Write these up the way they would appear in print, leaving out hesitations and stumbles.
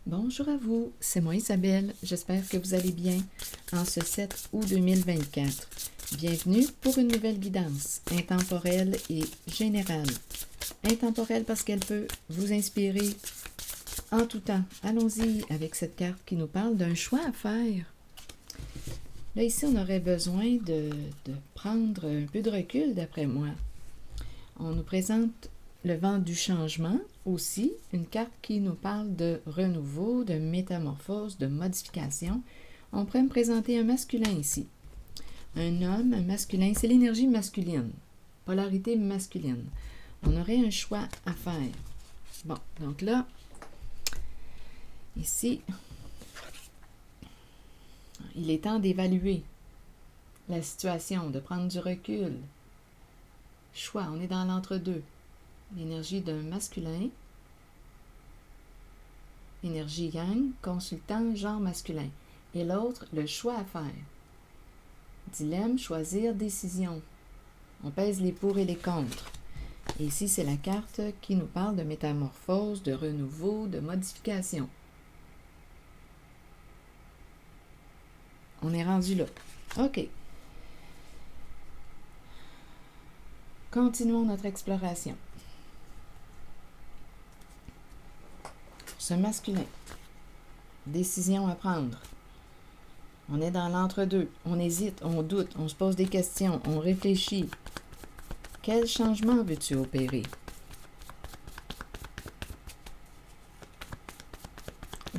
Bonjour à vous, c'est moi Isabelle, j'espère que vous allez bien en ce 7 août 2024. Bienvenue pour une nouvelle guidance, intemporelle et générale. Intemporelle parce qu'elle peut vous inspirer en tout temps. Allons-y avec cette carte qui nous parle d'un choix à faire. Là, ici, on aurait besoin de prendre un peu de recul, d'après moi. On nous présente le vent du changement, aussi, une carte qui nous parle de renouveau, de métamorphose, de modification. On pourrait me présenter un masculin ici. Un homme, un masculin, c'est l'énergie masculine, polarité masculine. On aurait un choix à faire. Bon, donc là, ici, il est temps d'évaluer la situation, de prendre du recul. Choix, on est dans l'entre-deux. L'énergie d'un masculin, énergie yang, consultant, genre masculin. Et l'autre, le choix à faire. Dilemme, choisir, décision. On pèse les pour et les contre. Et ici, c'est la carte qui nous parle de métamorphose, de renouveau, de modification. On est rendu là. OK. Continuons notre exploration. Ce masculin, décision à prendre. On est dans l'entre-deux. On hésite, on doute, on se pose des questions, on réfléchit. Quel changement veux-tu opérer?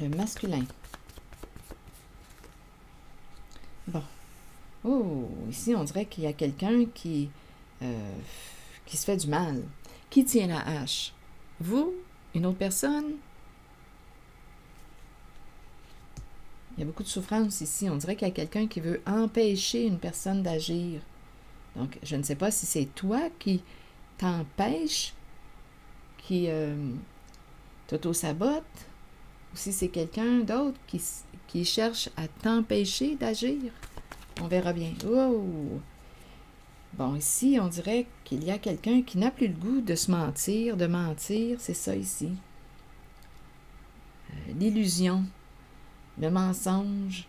Le masculin. Bon. Oh, ici, on dirait qu'il y a quelqu'un qui se fait du mal. Qui tient la hache? Vous? Une autre personne? Il y a beaucoup de souffrance ici. On dirait qu'il y a quelqu'un qui veut empêcher une personne d'agir. Donc, je ne sais pas si c'est toi qui t'empêches, qui t'auto-sabote, ou si c'est quelqu'un d'autre qui cherche à t'empêcher d'agir. On verra bien. Oh! Bon, ici, on dirait qu'il y a quelqu'un qui n'a plus le goût de se mentir, de mentir. C'est ça ici. L'illusion. Le mensonge,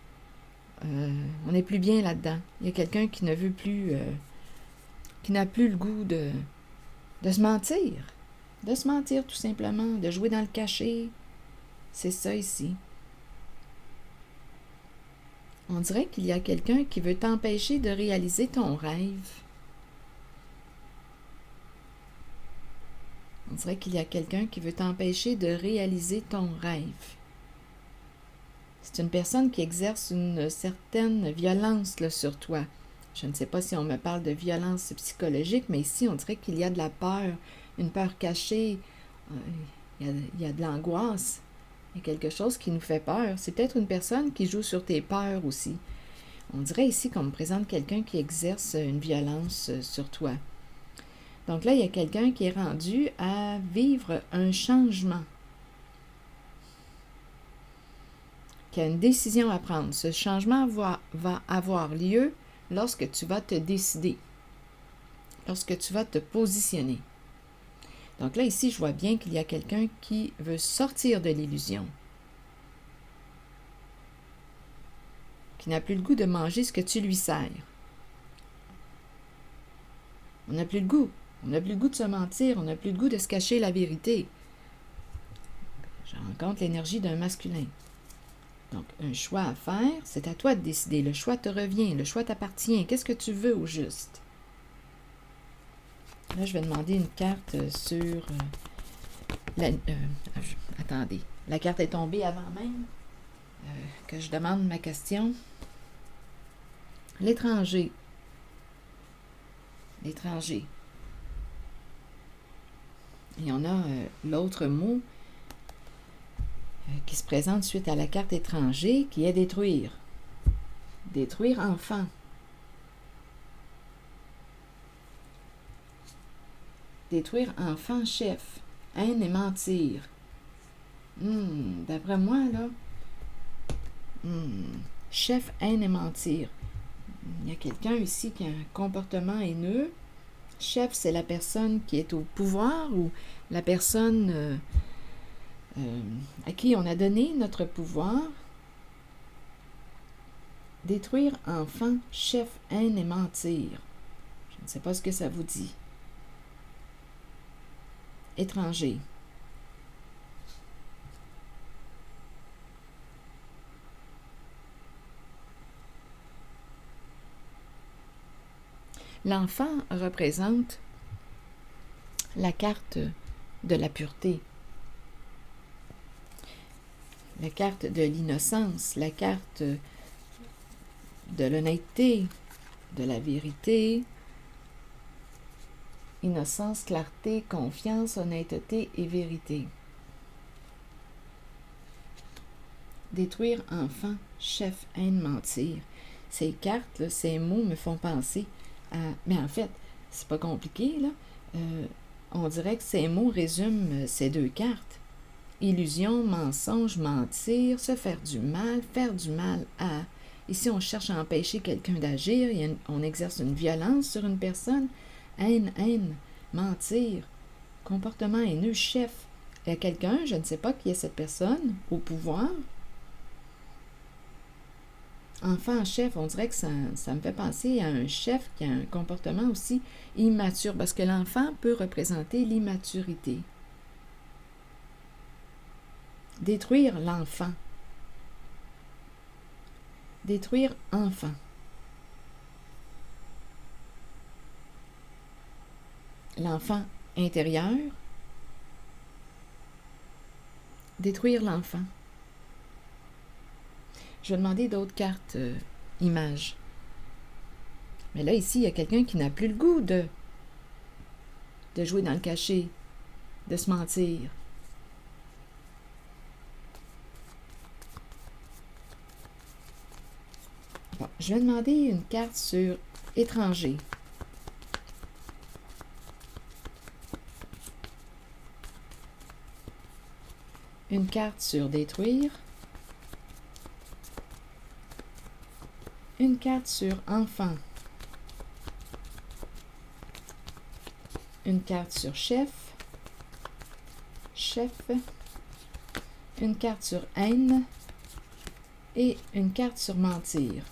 on n'est plus bien là-dedans. Il y a quelqu'un qui ne veut plus, qui n'a plus le goût de se mentir. De se mentir tout simplement, de jouer dans le cachet. C'est ça ici. On dirait qu'il y a quelqu'un qui veut t'empêcher de réaliser ton rêve. On dirait qu'il y a quelqu'un qui veut t'empêcher de réaliser ton rêve. C'est une personne qui exerce une certaine violence là, sur toi. Je ne sais pas si on me parle de violence psychologique, mais ici, on dirait qu'il y a de la peur, une peur cachée. Il y a de l'angoisse. Il y a quelque chose qui nous fait peur. C'est peut-être une personne qui joue sur tes peurs aussi. On dirait ici qu'on me présente quelqu'un qui exerce une violence sur toi. Donc là, il y a quelqu'un qui est rendu à vivre un changement. Qu'il y a une décision à prendre. Ce changement va avoir lieu lorsque tu vas te décider, lorsque tu vas te positionner. Donc là, ici, je vois bien qu'il y a quelqu'un qui veut sortir de l'illusion, qui n'a plus le goût de manger ce que tu lui sers. On n'a plus le goût. On n'a plus le goût de se mentir. On n'a plus le goût de se cacher la vérité. Je rencontre l'énergie d'un masculin. Donc, un choix à faire, c'est à toi de décider. Le choix te revient, le choix t'appartient. Qu'est-ce que tu veux au juste? Là, je vais demander une carte sur... attendez, la carte est tombée avant même que je demande ma question. L'étranger. L'étranger. Et on a l'autre mot qui se présente suite à la carte étranger, qui est détruire. Détruire enfant. Détruire enfant chef. Haine et mentir. D'après moi, là, chef, haine et mentir. Il y a quelqu'un ici qui a un comportement haineux. Chef, c'est la personne qui est au pouvoir ou la personne à qui on a donné notre pouvoir. Détruire enfant, chef, haine et mentir. Je ne sais pas ce que ça vous dit. Étranger. L'enfant représente la carte de la pureté, la carte de l'innocence, la carte de l'honnêteté, de la vérité, innocence, clarté, confiance, honnêteté et vérité. Détruire enfant, chef, haine, mentir. Ces cartes, là, ces mots me font penser à... Mais en fait, c'est pas compliqué, là. On dirait que ces mots résument ces deux cartes. Illusion, mensonge, mentir, se faire du mal à... Ici, on cherche à empêcher quelqu'un d'agir, on exerce une violence sur une personne. Haine, mentir, comportement haineux, chef. Il y a quelqu'un, je ne sais pas qui est cette personne, au pouvoir. Enfant, chef, on dirait que ça me fait penser à un chef qui a un comportement aussi immature, parce que l'enfant peut représenter l'immaturité. Détruire l'enfant. Détruire enfant. L'enfant intérieur. Détruire l'enfant. Je vais demander d'autres cartes images. Mais là, ici, il y a quelqu'un qui n'a plus le goût de jouer dans le cachet, de se mentir. Bon, je vais demander une carte sur étranger. Une carte sur détruire. Une carte sur enfant. Une carte sur chef. Une carte sur haine. Et une carte sur mentir.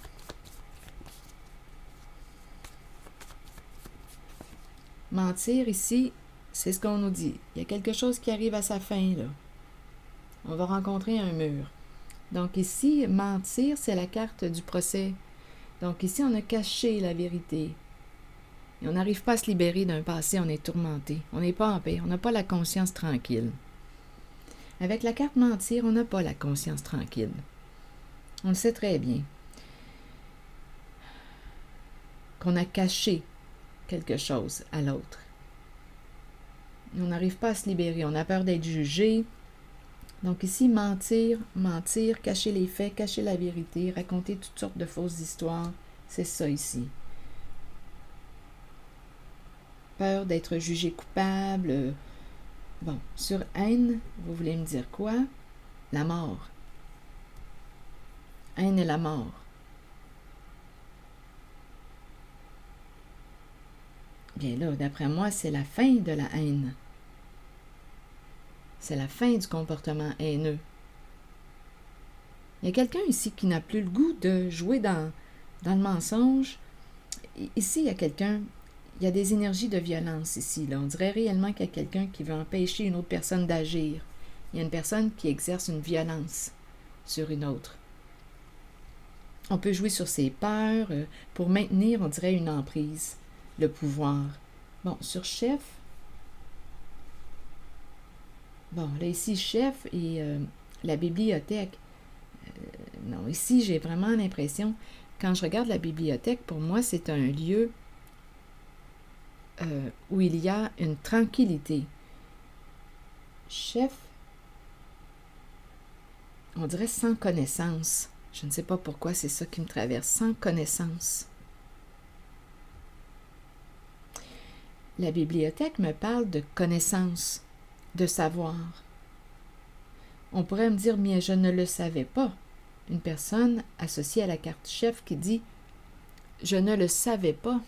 Mentir, ici, c'est ce qu'on nous dit. Il y a quelque chose qui arrive à sa fin, là. On va rencontrer un mur. Donc ici, mentir, c'est la carte du procès. Donc ici, on a caché la vérité. Et on n'arrive pas à se libérer d'un passé, on est tourmenté. On n'est pas en paix, on n'a pas la conscience tranquille. Avec la carte mentir, on n'a pas la conscience tranquille. On le sait très bien. Qu'on a caché quelque chose à l'autre. On n'arrive pas à se libérer, on a peur d'être jugé. Donc ici, mentir, cacher les faits, cacher la vérité, raconter toutes sortes de fausses histoires, c'est ça ici. Peur d'être jugé coupable. Bon, sur haine, vous voulez me dire quoi? La mort. Haine et la mort. Bien là, d'après moi, c'est la fin de la haine. C'est la fin du comportement haineux. Il y a quelqu'un ici qui n'a plus le goût de jouer dans le mensonge. Ici, il y a quelqu'un, il y a des énergies de violence ici. Là. On dirait réellement qu'il y a quelqu'un qui veut empêcher une autre personne d'agir. Il y a une personne qui exerce une violence sur une autre. On peut jouer sur ses peurs pour maintenir, on dirait, une emprise, le pouvoir. Bon, sur chef, bon, là ici, chef et la bibliothèque. Non, ici, j'ai vraiment l'impression, quand je regarde la bibliothèque, pour moi, c'est un lieu où il y a une tranquillité. Chef, on dirait sans connaissance. Je ne sais pas pourquoi c'est ça qui me traverse, sans connaissance. La bibliothèque me parle de connaissance, de savoir. On pourrait me dire, mais je ne le savais pas. Une personne associée à la carte chef qui dit « Je ne le savais pas ».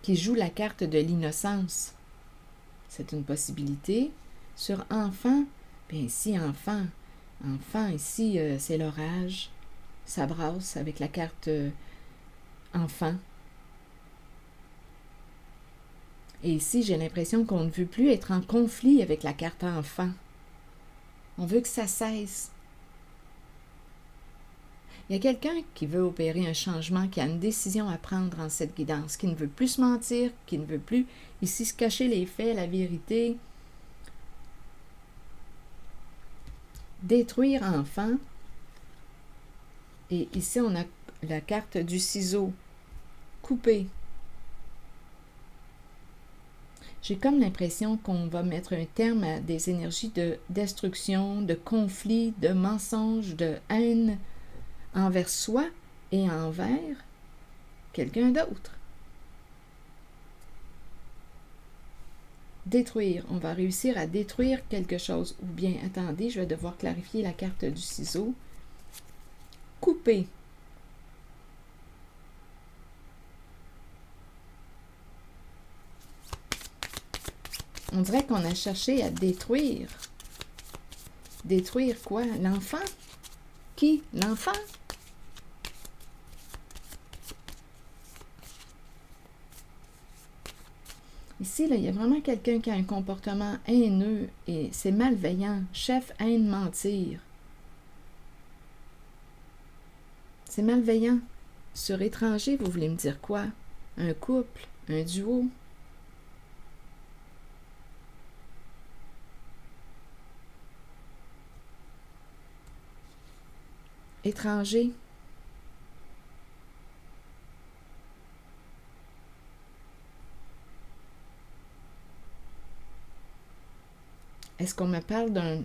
qui joue la carte de l'innocence. C'est une possibilité. Sur enfant, bien ici, enfant, ici, c'est l'orage. Ça brasse avec la carte enfant. Et ici, j'ai l'impression qu'on ne veut plus être en conflit avec la carte enfant. On veut que ça cesse. Il y a quelqu'un qui veut opérer un changement, qui a une décision à prendre en cette guidance, qui ne veut plus se mentir, qui ne veut plus ici se cacher les faits, la vérité. Détruire enfant. Et ici, on a la carte du ciseau. Couper. J'ai comme l'impression qu'on va mettre un terme à des énergies de destruction, de conflit, de mensonge, de haine envers soi et envers quelqu'un d'autre. Détruire. On va réussir à détruire quelque chose. Ou bien, attendez, je vais devoir clarifier la carte du ciseau. Couper. On dirait qu'on a cherché à détruire. Détruire quoi? L'enfant? Qui? L'enfant? Ici, là, il y a vraiment quelqu'un qui a un comportement haineux et c'est malveillant. Chef, haine, mentir. C'est malveillant. Sur étranger, vous voulez me dire quoi? Un couple? Un duo? Étranger? Est-ce qu'on me parle d'un...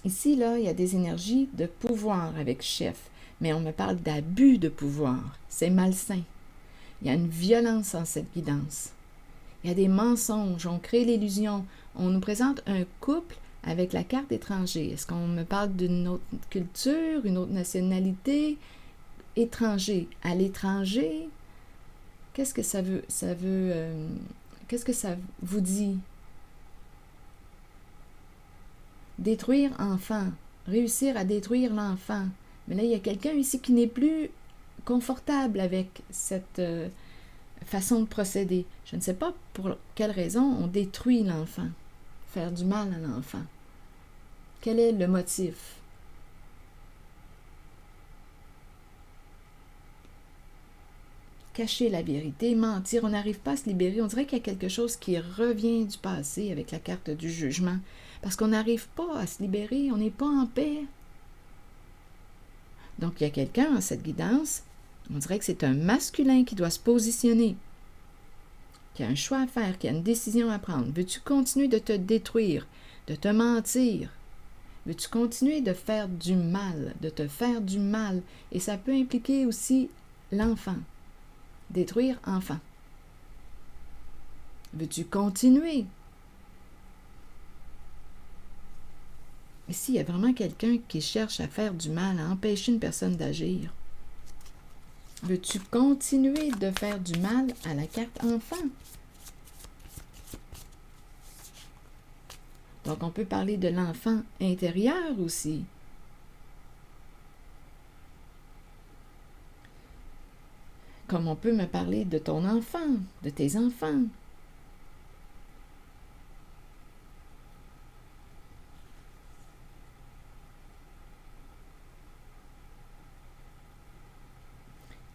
Ici, là, il y a des énergies de pouvoir avec chef, mais on me parle d'abus de pouvoir. C'est malsain. Il y a une violence en cette guidance. Il y a des mensonges. On crée l'illusion. On nous présente un couple avec la carte étranger. Est-ce qu'on me parle d'une autre culture, une autre nationalité? Étranger. À l'étranger, qu'est-ce que ça veut? Qu'est-ce que ça vous dit? Détruire enfant. Réussir à détruire l'enfant. Mais là, il y a quelqu'un ici qui n'est plus confortable avec cette façon de procéder. Je ne sais pas pour quelle raison on détruit l'enfant. Faire du mal à l'enfant. Quel est le motif? Cacher la vérité, mentir, on n'arrive pas à se libérer. On dirait qu'il y a quelque chose qui revient du passé avec la carte du jugement. Parce qu'on n'arrive pas à se libérer, on n'est pas en paix. Donc, il y a quelqu'un en cette guidance, on dirait que c'est un masculin qui doit se positionner, qui a un choix à faire, qui a une décision à prendre. Veux-tu continuer de te détruire, de te mentir? Veux-tu continuer de faire du mal, de te faire du mal? Et ça peut impliquer aussi l'enfant. Détruire enfant. Veux-tu continuer? Ici, il y a vraiment quelqu'un qui cherche à faire du mal, à empêcher une personne d'agir. Veux-tu continuer de faire du mal à la carte enfant? Donc, on peut parler de l'enfant intérieur aussi. Comme on peut me parler de ton enfant, de tes enfants.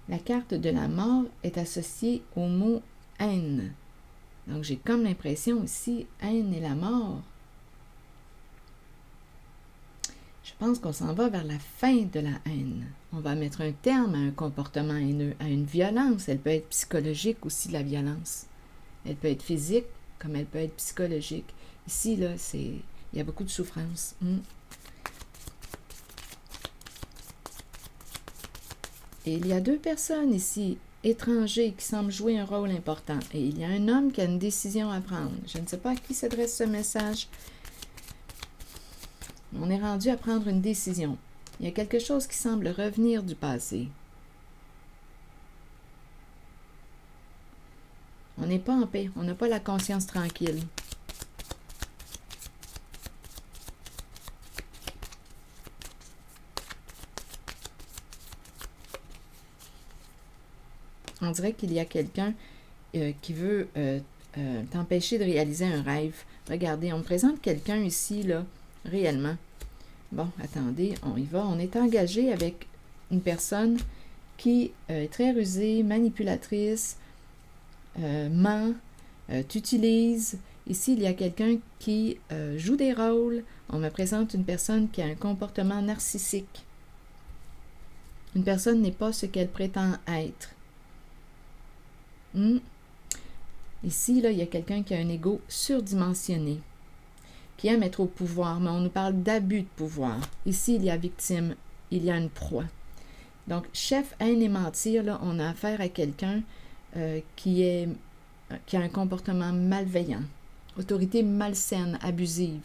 La carte de la mort est associée au mot haine. Donc, j'ai comme l'impression ici, haine et la mort. Je pense qu'on s'en va vers la fin de la haine. On va mettre un terme à un comportement haineux, à une violence. Elle peut être psychologique aussi, la violence. Elle peut être physique, comme elle peut être psychologique. Ici, là, il y a beaucoup de souffrance. Et il y a deux personnes ici, étrangers, qui semblent jouer un rôle important. Et il y a un homme qui a une décision à prendre. Je ne sais pas à qui s'adresse ce message. On est rendu à prendre une décision. Il y a quelque chose qui semble revenir du passé. On n'est pas en paix. On n'a pas la conscience tranquille. On dirait qu'il y a quelqu'un qui veut t'empêcher de réaliser un rêve. Regardez, on me présente quelqu'un ici, là, réellement. Bon, attendez, on y va. On est engagé avec une personne qui est très rusée, manipulatrice, ment, t'utilise. Ici, il y a quelqu'un qui joue des rôles. On me présente une personne qui a un comportement narcissique. Une personne n'est pas ce qu'elle prétend être. Ici, là, il y a quelqu'un qui a un ego surdimensionné, qui aime être au pouvoir, mais on nous parle d'abus de pouvoir. Ici, il y a victime, il y a une proie. Donc, chef, haine et mentir, là, on a affaire à quelqu'un qui a un comportement malveillant, autorité malsaine, abusive.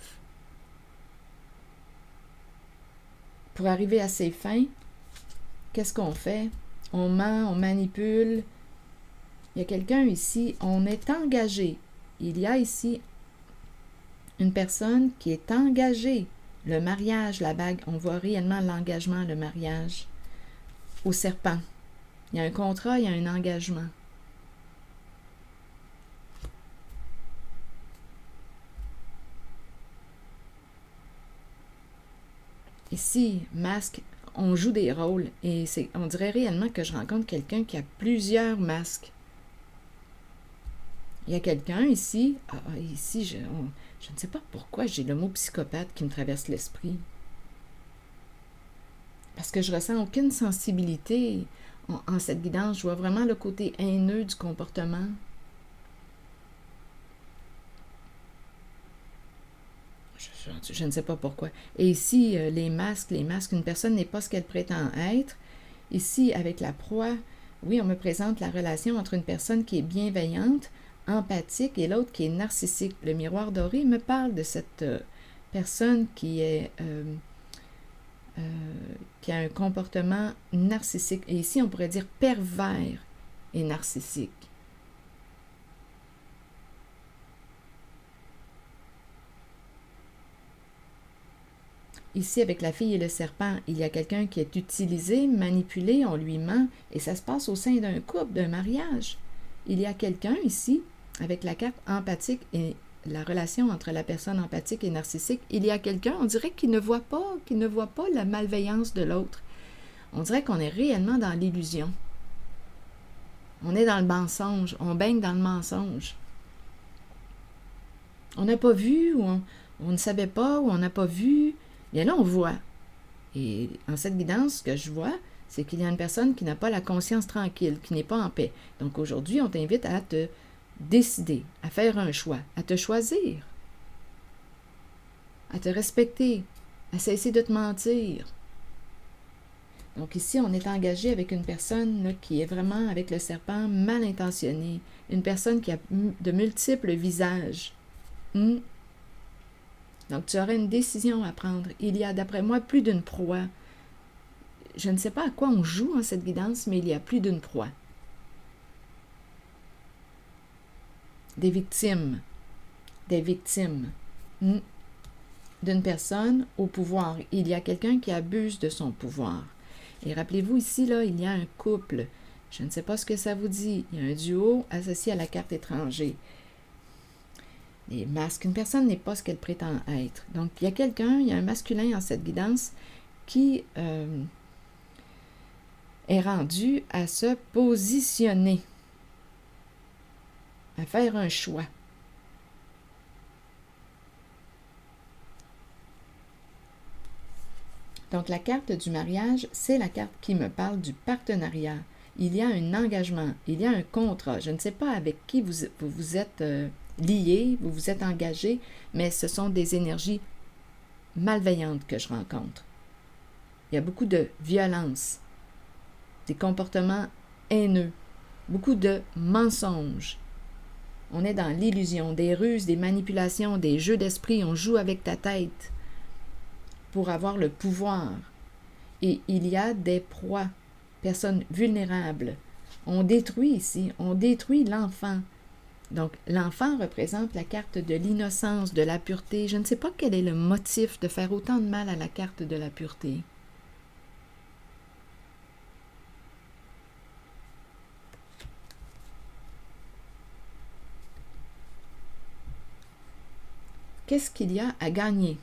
Pour arriver à ses fins, qu'est-ce qu'on fait? On ment, on manipule. Il y a quelqu'un ici, on est engagé. Il y a ici une personne qui est engagée. Le mariage, la bague, on voit réellement l'engagement, le mariage. Au serpent. Il y a un contrat, il y a un engagement. Ici, masque, on joue des rôles et on dirait réellement que je rencontre quelqu'un qui a plusieurs masques. Il y a quelqu'un ici, ici, je ne sais pas pourquoi j'ai le mot psychopathe qui me traverse l'esprit. Parce que je ressens aucune sensibilité en cette guidance. Je vois vraiment le côté haineux du comportement. Je ne sais pas pourquoi. Et ici, les masques, une personne n'est pas ce qu'elle prétend être. Ici, avec la proie, oui, on me présente la relation entre une personne qui est bienveillante, empathique et l'autre qui est narcissique. Le miroir doré me parle de cette personne qui a un comportement narcissique. Et ici, on pourrait dire pervers et narcissique. Ici, avec la fille et le serpent, il y a quelqu'un qui est utilisé, manipulé, on lui ment, et ça se passe au sein d'un couple, d'un mariage. Il y a quelqu'un ici, avec la carte empathique et la relation entre la personne empathique et narcissique, il y a quelqu'un, on dirait qu'il ne voit pas la malveillance de l'autre. On dirait qu'on est réellement dans l'illusion. On est dans le mensonge, on baigne dans le mensonge. On n'a pas vu, ou on ne savait pas, ou on n'a pas vu. Bien là, on voit. Et en cette guidance, ce que je vois, c'est qu'il y a une personne qui n'a pas la conscience tranquille, qui n'est pas en paix. Donc aujourd'hui, on t'invite à te décider, à faire un choix, à te choisir, à te respecter, à cesser de te mentir. Donc ici, on est engagé avec une personne là, qui est vraiment, avec le serpent, mal intentionnée. Une personne qui a de multiples visages. Donc, tu aurais une décision à prendre. Il y a, d'après moi, plus d'une proie. Je ne sais pas à quoi on joue en cette guidance, mais il y a plus d'une proie. Des victimes. D'une personne au pouvoir. Il y a quelqu'un qui abuse de son pouvoir. Et rappelez-vous, ici, là, il y a un couple. Je ne sais pas ce que ça vous dit. Il y a un duo associé à la carte étranger. Les masques. Une personne n'est pas ce qu'elle prétend être. Donc, il y a un masculin en cette guidance qui est rendu à se positionner, à faire un choix. Donc, la carte du mariage, c'est la carte qui me parle du partenariat. Il y a un engagement, il y a un contrat. Je ne sais pas avec qui vous êtes liés, vous vous êtes engagés, mais ce sont des énergies malveillantes que je rencontre. Il y a beaucoup de violence, des comportements haineux, beaucoup de mensonges. On est dans l'illusion, des ruses, des manipulations, des jeux d'esprit. On joue avec ta tête pour avoir le pouvoir. Et il y a des proies, personnes vulnérables. On détruit ici, on détruit l'enfant. Donc, l'enfant représente la carte de l'innocence, de la pureté. Je ne sais pas quel est le motif de faire autant de mal à la carte de la pureté. Qu'est-ce qu'il y a à gagner?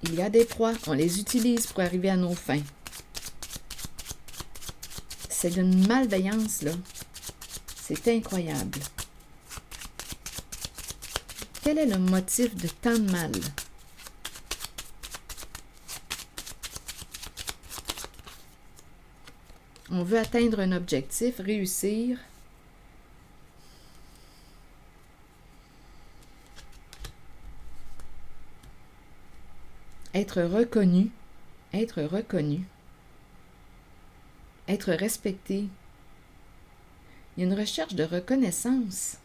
Il y a des proies, on les utilise pour arriver à nos fins. C'est d'une malveillance, là. C'est incroyable. Quel est le motif de tant de mal? On veut atteindre un objectif, réussir. Être reconnu, être respecté. Il y a une recherche de reconnaissance.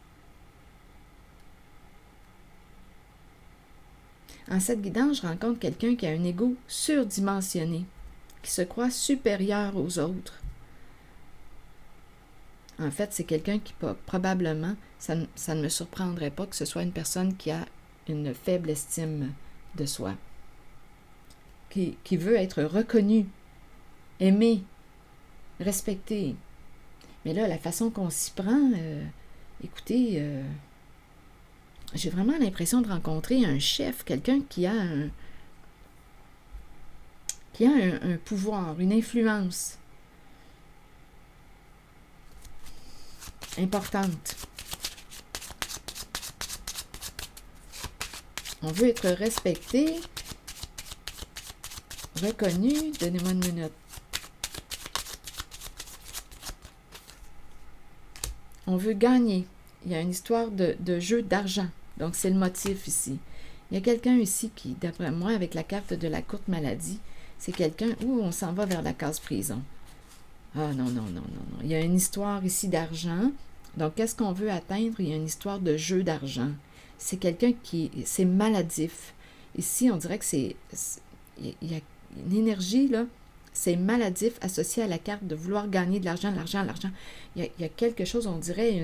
En cette guidance, je rencontre quelqu'un qui a un ego surdimensionné, qui se croit supérieur aux autres. En fait, c'est quelqu'un qui probablement, ça ne me surprendrait pas que ce soit une personne qui a une faible estime de soi, qui veut être reconnu, aimé, respecté. Mais là, la façon qu'on s'y prend, écoutez, j'ai vraiment l'impression de rencontrer un chef, quelqu'un qui a un pouvoir, une influence importante. On veut être respecté, reconnu. Donnez-moi une minute. On veut gagner. Il y a une histoire de jeu d'argent. Donc, c'est le motif ici. Il y a quelqu'un ici qui, d'après moi, avec la carte de la courte maladie, c'est quelqu'un où on s'en va vers la case prison. Ah non, non, non, non, non. Il y a une histoire ici d'argent. Donc, qu'est-ce qu'on veut atteindre? Il y a une histoire de jeu d'argent. C'est quelqu'un c'est maladif. Ici, on dirait que il y a une énergie, là, c'est maladif associé à la carte de vouloir gagner de l'argent, l'argent, l'argent. Il y a quelque chose, on dirait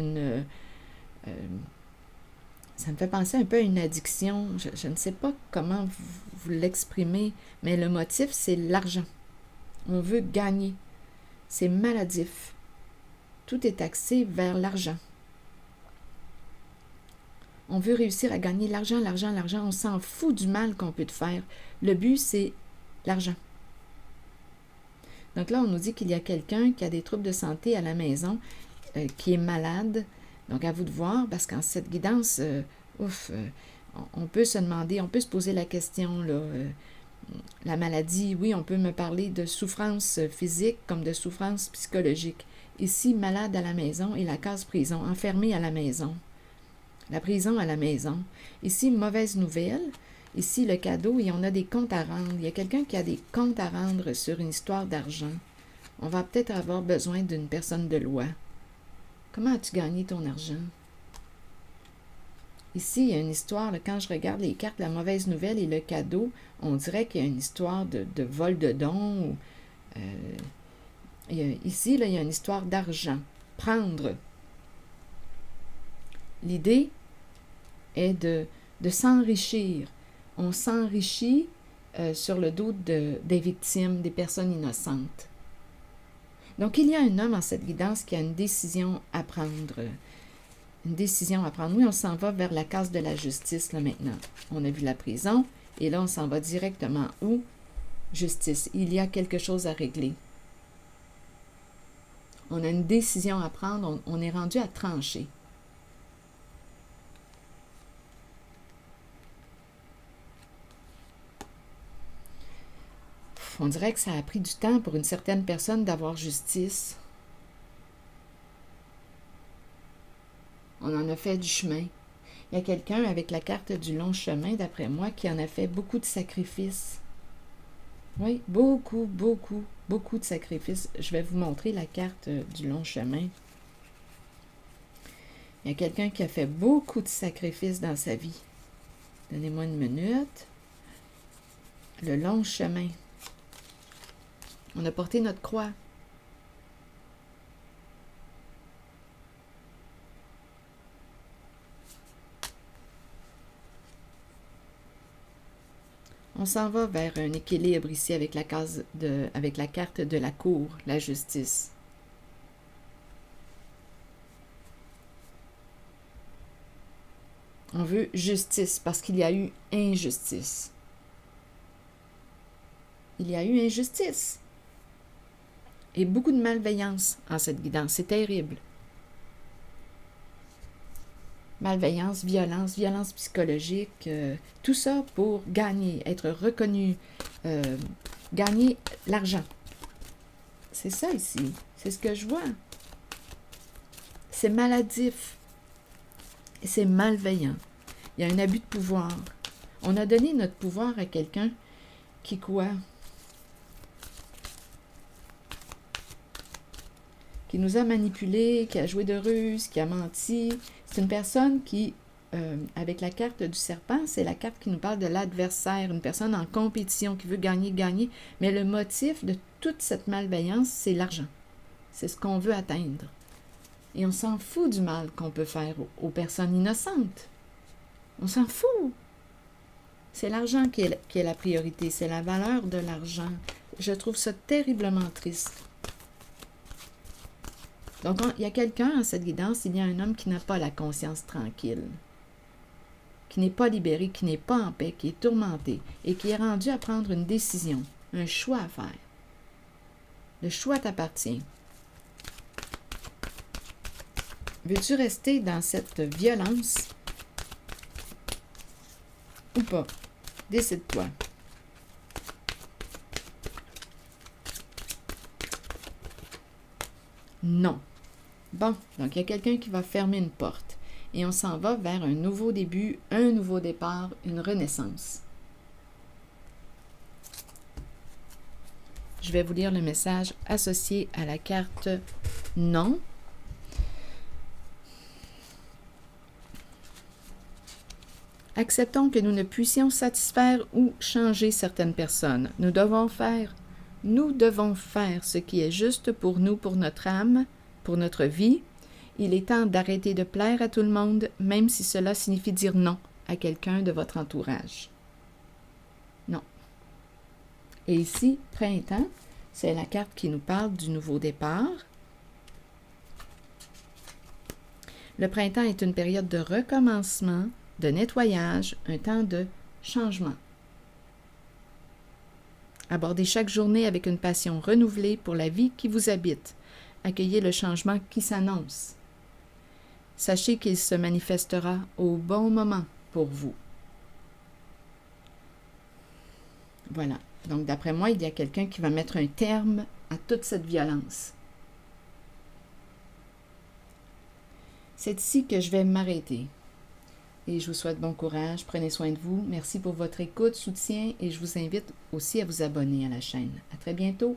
ça me fait penser un peu à une addiction. Je ne sais pas comment vous l'exprimez, mais le motif, c'est l'argent. On veut gagner. C'est maladif. Tout est axé vers l'argent. On veut réussir à gagner l'argent, l'argent, l'argent. On s'en fout du mal qu'on peut te faire. Le but, c'est l'argent. Donc là, on nous dit qu'il y a quelqu'un qui a des troubles de santé à la maison, qui est malade. Donc, à vous de voir, parce qu'en cette guidance, on peut se demander, on peut se poser la question, là, la maladie, oui, on peut me parler de souffrance physique comme de souffrance psychologique. Ici, malade à la maison et la case prison, enfermé à la maison. La prison à la maison. Ici, mauvaise nouvelle. Ici, le cadeau, et on a des comptes à rendre. Il y a quelqu'un qui a des comptes à rendre sur une histoire d'argent. On va peut-être avoir besoin d'une personne de loi. Comment as-tu gagné ton argent? Ici, il y a une histoire, là, quand je regarde les cartes, la mauvaise nouvelle et le cadeau, on dirait qu'il y a une histoire de vol de dons. Ici, là, il y a une histoire d'argent. Prendre. L'idée est de s'enrichir. On s'enrichit sur le dos des victimes, des personnes innocentes. Donc, il y a un homme en cette guidance qui a une décision à prendre. Une décision à prendre. Oui, on s'en va vers la case de la justice, là, maintenant. On a vu la prison, et là, on s'en va directement où? Justice. Il y a quelque chose à régler. On a une décision à prendre, on est rendu à trancher. On dirait que ça a pris du temps pour une certaine personne d'avoir justice. On en a fait du chemin. Il y a quelqu'un avec la carte du long chemin, d'après moi, qui en a fait beaucoup de sacrifices. Oui, beaucoup, beaucoup, beaucoup de sacrifices. Je vais vous montrer la carte du long chemin. Il y a quelqu'un qui a fait beaucoup de sacrifices dans sa vie. Donnez-moi une minute. Le long chemin. On a porté notre croix. On s'en va vers un équilibre ici avec la carte de la cour, la justice. On veut justice parce qu'il y a eu injustice. Il y a eu injustice. Et beaucoup de malveillance en cette guidance. C'est terrible. Malveillance, violence psychologique, tout ça pour gagner, être reconnu, gagner l'argent. C'est ça ici. C'est ce que je vois. C'est maladif. Et c'est malveillant. Il y a un abus de pouvoir. On a donné notre pouvoir à quelqu'un qui quoi? Qui nous a manipulés, qui a joué de ruse, qui a menti. C'est une personne qui, avec la carte du serpent, c'est la carte qui nous parle de l'adversaire, une personne en compétition qui veut gagner, mais le motif de toute cette malveillance, c'est l'argent. C'est ce qu'on veut atteindre. Et on s'en fout du mal qu'on peut faire aux personnes innocentes. On s'en fout. C'est l'argent qui est la priorité, c'est la valeur de l'argent. Je trouve ça terriblement triste. Donc, il y a quelqu'un en cette guidance, il y a un homme qui n'a pas la conscience tranquille, qui n'est pas libéré, qui n'est pas en paix, qui est tourmenté et qui est rendu à prendre une décision, un choix à faire. Le choix t'appartient. Veux-tu rester dans cette violence ou pas? Décide-toi. Non. Bon, donc il y a quelqu'un qui va fermer une porte et on s'en va vers un nouveau début, un nouveau départ, une renaissance. Je vais vous lire le message associé à la carte non. Acceptons que nous ne puissions satisfaire ou changer certaines personnes. Nous devons faire ce qui est juste pour nous, pour notre âme, pour notre vie. Il est temps d'arrêter de plaire à tout le monde, même si cela signifie dire non à quelqu'un de votre entourage. Non. Et ici, printemps, c'est la carte qui nous parle du nouveau départ. Le printemps est une période de recommencement, de nettoyage, un temps de changement. Abordez chaque journée avec une passion renouvelée pour la vie qui vous habite. Accueillez le changement qui s'annonce. Sachez qu'il se manifestera au bon moment pour vous. Voilà. Donc, d'après moi, il y a quelqu'un qui va mettre un terme à toute cette violence. C'est ici que je vais m'arrêter. Et je vous souhaite bon courage, prenez soin de vous. Merci pour votre écoute, soutien et je vous invite aussi à vous abonner à la chaîne. À très bientôt.